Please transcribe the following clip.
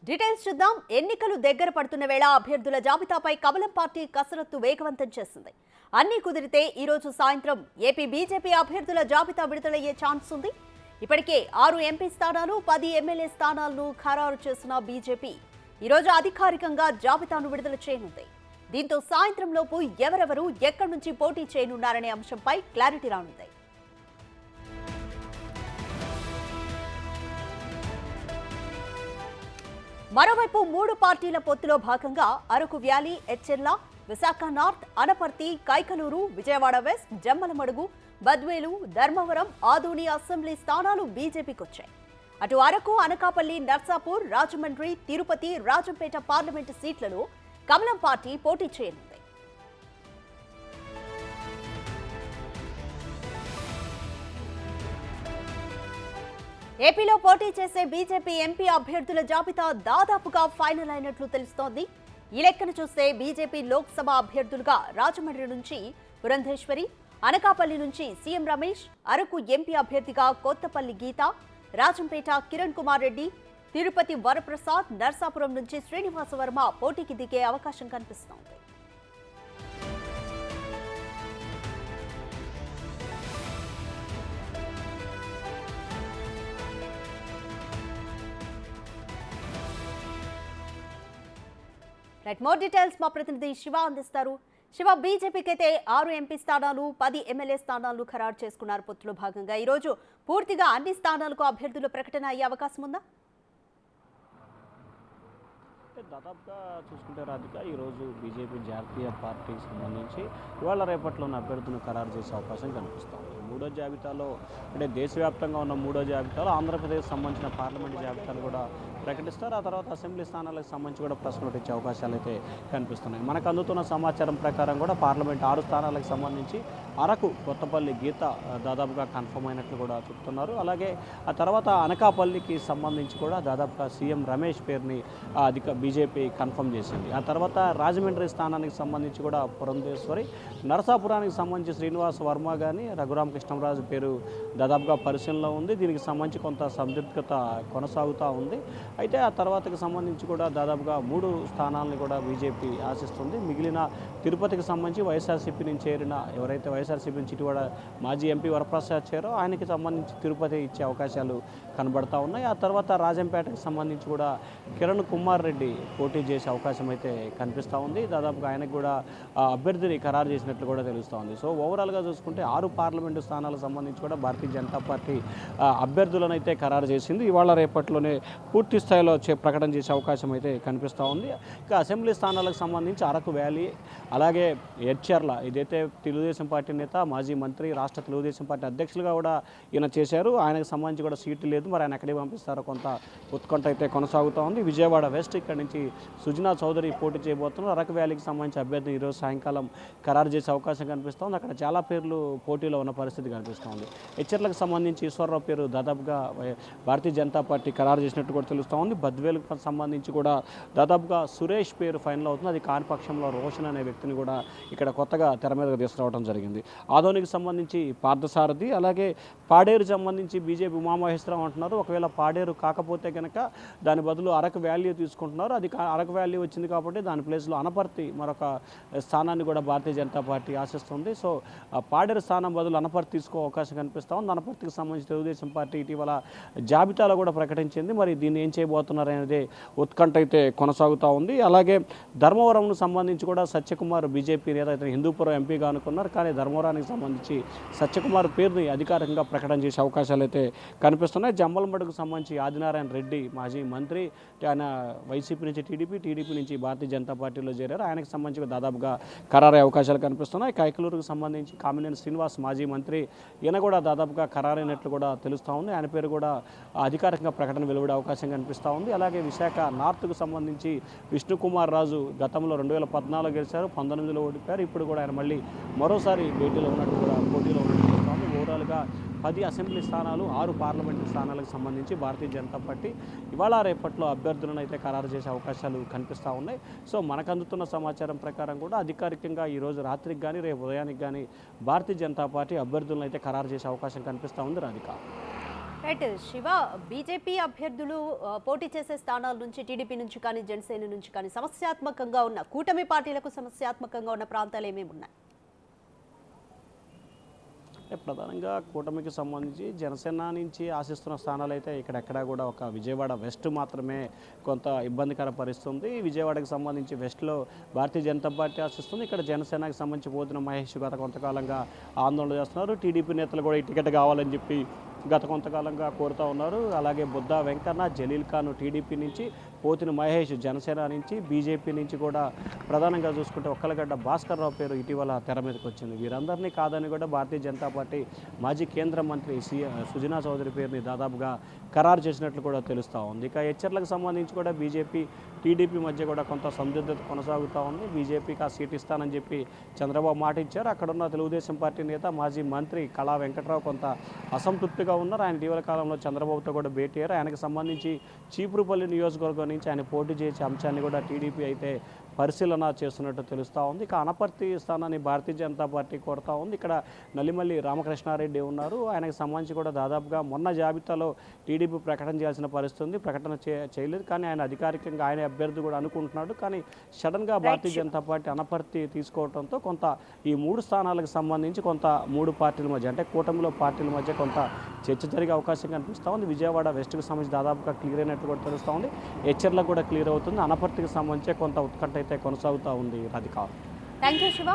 Details చూద్దాం. ఎన్నికలు దగ్గర పడుతున్న వేళ అభ్యర్థుల జాబితాపై కమలం పార్టీ కసరత్తు వేగవంతం చేసింది. అన్ని కుదిరితే ఈ రోజు సాయంత్రం ఏపీ బీజేపీ అభ్యర్థుల జాబితా విడుదలయ్యే ఛాన్స్ ఉంది. ఇప్పటికే 6 ఎంపీ స్థానాలు 10 ఎమ్మెల్యే స్థానాలను ఖరారు చేసిన బీజేపీ ఈ రోజు అధికారికంగా జాబితాను విడుదల చేయనుంది. దీంతో సాయంత్రం లోపు ఎవరెవరు ఎక్కడి నుంచి పోటీ చేయనున్నారనే అంశంపై క్లారిటీ రానుంది. మరోవైపు 3 పార్టీల పొత్తులో భాగంగా Araku valley, Etcherla, Visakha north, Anaparthi, Kaikaluru, Vijayawada west, Jammalamadugu, Badvel, Dharmavaram, Adoni assembly స్థానాలు బీజేపీకి వచ్చాయి. అటు అరకు, అనకాపల్లి, నర్సాపూర్, రాజమండ్రి, తిరుపతి, రాజంపేట పార్లమెంటు సీట్లలో కమలం పార్టీ పోటీ చేయనుంది. ఏపీలో పోటీ చేసే బీజేపీ ఎంపీ అభ్యర్థుల జాబితా దాదాపుగా ఫైనల్ అయినట్లు తెలుస్తోంది. ఈ లెక్కన చూస్తే బీజేపీ లోక్సభ అభ్యర్థులుగా రాజమండ్రి నుంచి పురంధేశ్వరి, అనకాపల్లి నుంచి సీఎం రమేష్, అరకు ఎంపీ అభ్యర్థిగా కొత్తపల్లి గీత, రాజంపేట కిరణ్ కుమార్ రెడ్డి, తిరుపతి వరప్రసాద్, నర్సాపురం నుంచి శ్రీనివాస వర్మ పోటీకి దిగే అవకాశం కనిపిస్తోంది. మోర్ డీటెయిల్స్ మా ప్రతినిధి శివ అందిస్తారు. శివ, బీజేపీకి అయితే 6 ఎంపీ స్థానాలు 10 ఎమ్మెల్యే స్థానాలు ఖరారు చేసుకున్నారు. పొత్తులో భాగంగా ఈరోజు పూర్తిగా అన్ని స్థానాలకు అభ్యర్థుల ప్రకటన అయ్యే అవకాశం ఉందా? దాదాపుగా చూసుకుంటే రాధిక ఈరోజు బీజేపీ జాతీయ పార్టీకి సంబంధించి ఇవాళ రేపట్లో ఉన్న అభ్యర్థులను ఖరారు చేసే అవకాశం కనిపిస్తుంది. మూడో జాబితాలో అంటే దేశవ్యాప్తంగా ఉన్న మూడో జాబితాలో ఆంధ్రప్రదేశ్ సంబంధించిన పార్లమెంట్ జాబితాను కూడా ప్రకటిస్తారు. ఆ తర్వాత అసెంబ్లీ స్థానాలకు సంబంధించి కూడా ప్రెస్ నోట్ ఇచ్చే అవకాశాలు అయితే కనిపిస్తున్నాయి. మనకు అందుతున్న సమాచారం ప్రకారం కూడా పార్లమెంట్ 6 స్థానాలకు సంబంధించి అరకు, కొత్తపల్లి గీత దాదాపుగా కన్ఫర్మ్ అయినట్లు కూడా చెప్తున్నారు. అలాగే ఆ తర్వాత అనకాపల్లికి సంబంధించి కూడా దాదాపుగా సీఎం రమేష్ పేరుని బీజేపీ కన్ఫర్మ్ చేసింది. ఆ తర్వాత రాజమండ్రి స్థానానికి సంబంధించి కూడా పురంధేశ్వరి, నరసాపురానికి సంబంధించి శ్రీనివాస వర్మ కానీ రఘురామకృష్ణరాజు పేరు దాదాపుగా పరిశీలనలో ఉంది. దీనికి సంబంధించి కొంత సందిగ్ధత కొనసాగుతూ ఉంది. అయితే ఆ తర్వాతకి సంబంధించి కూడా దాదాపుగా 3 స్థానాలను కూడా బీజేపీ ఆశిస్తుంది. మిగిలిన తిరుపతికి సంబంధించి వైఎస్ఆర్సీపీ నుంచి చేరిన ఎవరైతే వైఎస్ఆర్సీపీ నుంచి ఇటీవల మాజీ ఎంపీ వరప్రసాద్ చేరో ఆయనకి సంబంధించి తిరుపతి ఇచ్చే అవకాశాలు కనబడతా ఉన్నాయి. ఆ తర్వాత రాజంపేటకి సంబంధించి కూడా కిరణ్ కుమార్ రెడ్డి పోటీ చేసే అవకాశం అయితే కనిపిస్తూ ఉంది. దాదాపుగా ఆయనకు కూడా అభ్యర్థిని ఖరారు చేసినట్లు కూడా తెలుస్తూ ఉంది. సో ఓవరాల్గా చూసుకుంటే 6 పార్లమెంటు స్థానాలకు సంబంధించి కూడా భారతీయ జనతా పార్టీ అభ్యర్థులను అయితే ఖరారు చేసింది. ఇవాళ రేపట్లోనే పూర్తి స్థాయిలో ప్రకటన చేసే అవకాశం అయితే కనిపిస్తూ ఉంది. ఇక అసెంబ్లీ స్థానాలకు సంబంధించి అరకు వ్యాలీ, అలాగే ఎచ్చెర్ల, ఇదైతే తెలుగుదేశం పార్టీ నేత, మాజీ మంత్రి, రాష్ట్ర తెలుగుదేశం పార్టీ అధ్యక్షులుగా కూడా ఈయన చేశారు. ఆయనకు సంబంధించి కూడా సీటు లేదు. మరి ఆయన ఎక్కడికి పంపిస్తారో కొంత ఉత్కంఠ అయితే కొనసాగుతూ ఉంది. విజయవాడ వెస్ట్ ఇక్కడ నుంచి సుజనా చౌదరి పోటీ చేయబోతున్నారు. అరకు వ్యాలీకి సంబంధించి అభ్యర్థిని ఈరోజు సాయంకాలం ఖరారు చేసే అవకాశం కనిపిస్తోంది. అక్కడ చాలా పేర్లు పోటీలో ఉన్న పరిస్థితి కనిపిస్తోంది. ఎచ్చెర్లకు సంబంధించి ఈశ్వరరావు పేరు దాదాపుగా భారతీయ జనతా పార్టీ ఖరారు చేసినట్టు కూడా తెలుస్తూ ఉంది. బద్వేలుకు సంబంధించి కూడా దాదాపుగా సురేష్ పేరు ఫైనల్ అవుతుంది. అది కాని పక్షంలో రోషన్ అనే వ్యక్తిని కూడా ఇక్కడ కొత్తగా తెర మీదకి తీసుకురావడం జరిగింది. ఆదోనికి సంబంధించి పార్థసారథి, అలాగే పాడేరు సంబంధించి బీజేపీ ఉమామహేశ్వరరావు అంటున్నారు. ఒకవేళ పాడేరు కాకపోతే కనుక దాని బదులు అరకు వ్యాలీ తీసుకుంటున్నారు. అది అరకు వ్యాలీ వచ్చింది కాబట్టి దాని ప్లేస్లో అనపర్తి మరొక స్థానాన్ని కూడా భారతీయ జనతా పార్టీ ఆశిస్తుంది. సో పాడేరు స్థానం బదులు అనపర్తి తీసుకో అవకాశం కనిపిస్తూ ఉంది. అనపర్తికి సంబంధించి తెలుగుదేశం పార్టీ ఇటీవల జాబితాలో కూడా ప్రకటించింది. మరి దీన్ని ఏం చేయబోతున్నారు అనేది ఉత్కంఠ అయితే కొనసాగుతూ ఉంది. అలాగే ధర్మవరంకు సంబంధించి కూడా సత్యకుమార్ బీజేపీ నేత అయితే హిందూపురం ఎంపీగా అనుకున్నారు. కానీ ధర్మవరానికి సంబంధించి సత్యకుమార్ పేరుని అధికారికంగా ప్రకటన చేసే అవకాశాలు అయితే కనిపిస్తున్నాయి. జమ్మలమడుగుకు సంబంధించి ఆదినారాయణ రెడ్డి మాజీ మంత్రి, ఆయన వైసీపీ నుంచి టీడీపీ నుంచి భారతీయ జనతా పార్టీలో చేరారు. ఆయనకు సంబంధించి దాదాపుగా ఖరారయ్యే అవకాశాలు కనిపిస్తున్నాయి. కైకలూరుకు సంబంధించి కామినేని శ్రీనివాస్ మాజీ మంత్రి, ఈయన కూడా దాదాపుగా ఖరారైనట్లు కూడా తెలుస్తూ ఉంది. ఆయన పేరు కూడా అధికారికంగా ప్రకటన వెలువడే అవకాశం కనిపిస్తూ ఉంది. అలాగే విశాఖ నార్త్కు సంబంధించి విష్ణుకుమార్ రాజు గతంలో 2014 గెలిచారు, 19లో ఓడిపోయారు. ఇప్పుడు కూడా ఆయన మళ్ళీ మరోసారి పోటీలో ఉన్నట్టు తెలుస్తోంది. ఓవరాల్గా 10 అసెంబ్లీ స్థానాలు 6 పార్లమెంటు స్థానాలకు సంబంధించి భారతీయ జనతా పార్టీ ఇవాళ రేపట్లో అభ్యర్థులను అయితే ఖరారు చేసే అవకాశాలు కనిపిస్తూ ఉన్నాయి. సో మనకు అందుతున్న సమాచారం ప్రకారం కూడా అధికారికంగా ఈరోజు రాత్రికి కానీ రేపు ఉదయానికి కానీ భారతీయ జనతా పార్టీ అభ్యర్థులను అయితే ఖరారు చేసే అవకాశం కనిపిస్తూ ఉంది. రాధిక. రైట్ శివ, బీజేపీ అభ్యర్థులు పోటీ చేసే స్థానాల నుంచి టీడీపీ నుంచి కానీ జనసేన నుంచి కానీ సమస్యాత్మకంగా ఉన్న కూటమి పార్టీలకు సమస్యాత్మకంగా ఉన్న ప్రాంతాలు ఏమేమి ఉన్నాయి? ప్రధానంగా కూటమికి సంబంధించి జనసేన నుంచి ఆశిస్తున్న స్థానాలు అయితే ఇక్కడెక్కడా కూడా ఒక విజయవాడ వెస్ట్ మాత్రమే కొంత ఇబ్బందికర పరిస్థితుంది. విజయవాడకి సంబంధించి వెస్ట్లో భారతీయ జనతా పార్టీ ఆశిస్తుంది. ఇక్కడ జనసేనకి సంబంధించి పోతున్న మహేష్ గత కొంతకాలంగా ఆందోళన చేస్తున్నారు. టీడీపీ నేతలు కూడా ఈ టికెట్ కావాలని చెప్పి గత కొంతకాలంగా కోరుతూ ఉన్నారు. అలాగే బుద్ధా వెంకన్న, జలీల్ ఖాన్ టీడీపీ నుంచి, పోతిన మహేష్ జనసేన నుంచి, బీజేపీ నుంచి కూడా ప్రధానంగా చూసుకుంటే ఒక్కలగడ్డ భాస్కర్ రావు పేరు ఇటీవల తెర మీదకి వచ్చింది. వీరందరినీ కాదని కూడా భారతీయ జనతా పార్టీ మాజీ కేంద్ర మంత్రి సుజనా చౌదరి పేరుని దాదాపుగా ఖరారు చేసినట్లు కూడా తెలుస్తూ ఉంది. ఇక హెచ్చర్లకు సంబంధించి కూడా బీజేపీ టీడీపీ మధ్య కూడా కొంత సందిగ్ధత కొనసాగుతూ ఉంది. బీజేపీకి ఆ సీట్ ఇస్తానని చెప్పి చంద్రబాబు మాట ఇచ్చారు. అక్కడున్న తెలుగుదేశం పార్టీ నేత మాజీ మంత్రి కళా వెంకట్రావు కొంత అసంతృప్తిగా ఉన్నారు. ఆయన ఇటీవల కాలంలో చంద్రబాబుతో కూడా భేటీ అయ్యారు. ఆయనకు సంబంధించి చీపురుపల్లి నియోజకవర్గం నుంచి ఆయన పోటీ చేసే అంశాన్ని కూడా టీడీపీ అయితే పరిశీలన చేస్తున్నట్టు తెలుస్తూ ఉంది. ఇక అనపర్తి స్థానాన్ని భారతీయ జనతా పార్టీ కోరుతూ ఉంది. ఇక్కడ నల్లిమల్లి రామకృష్ణారెడ్డి ఉన్నారు. ఆయనకు సంబంధించి కూడా దాదాపుగా మొన్న జాబితాలో టీడీపీ ప్రకటన చేయాల్సిన పరిస్థితి ఉంది. ప్రకటన చేయలేదు. కానీ ఆయన అధికారికంగా ఆయన అభ్యర్థి కూడా అనుకుంటున్నాడు. కానీ సడన్గా భారతీయ జనతా పార్టీ అనపర్తి తీసుకోవడంతో కొంత ఈ 3 స్థానాలకు సంబంధించి కొంత 3 పార్టీల మధ్య అంటే కూటమిలో పార్టీల మధ్య కొంత చర్చ జరిగే అవకాశం కనిపిస్తూ ఉంది. విజయవాడ వెస్ట్కి సంబంధించి దాదాపుగా క్లియర్ అయినట్టు కూడా తెలుస్తూ ఉంది. హెచ్చర్లకు కూడా క్లియర్ అవుతుంది. అనపర్తికి సంబంధించి కొంత ఉత్కంఠ అయితే కొనసాగుతూ ఉంది. రాధిక. Thank you Shiva.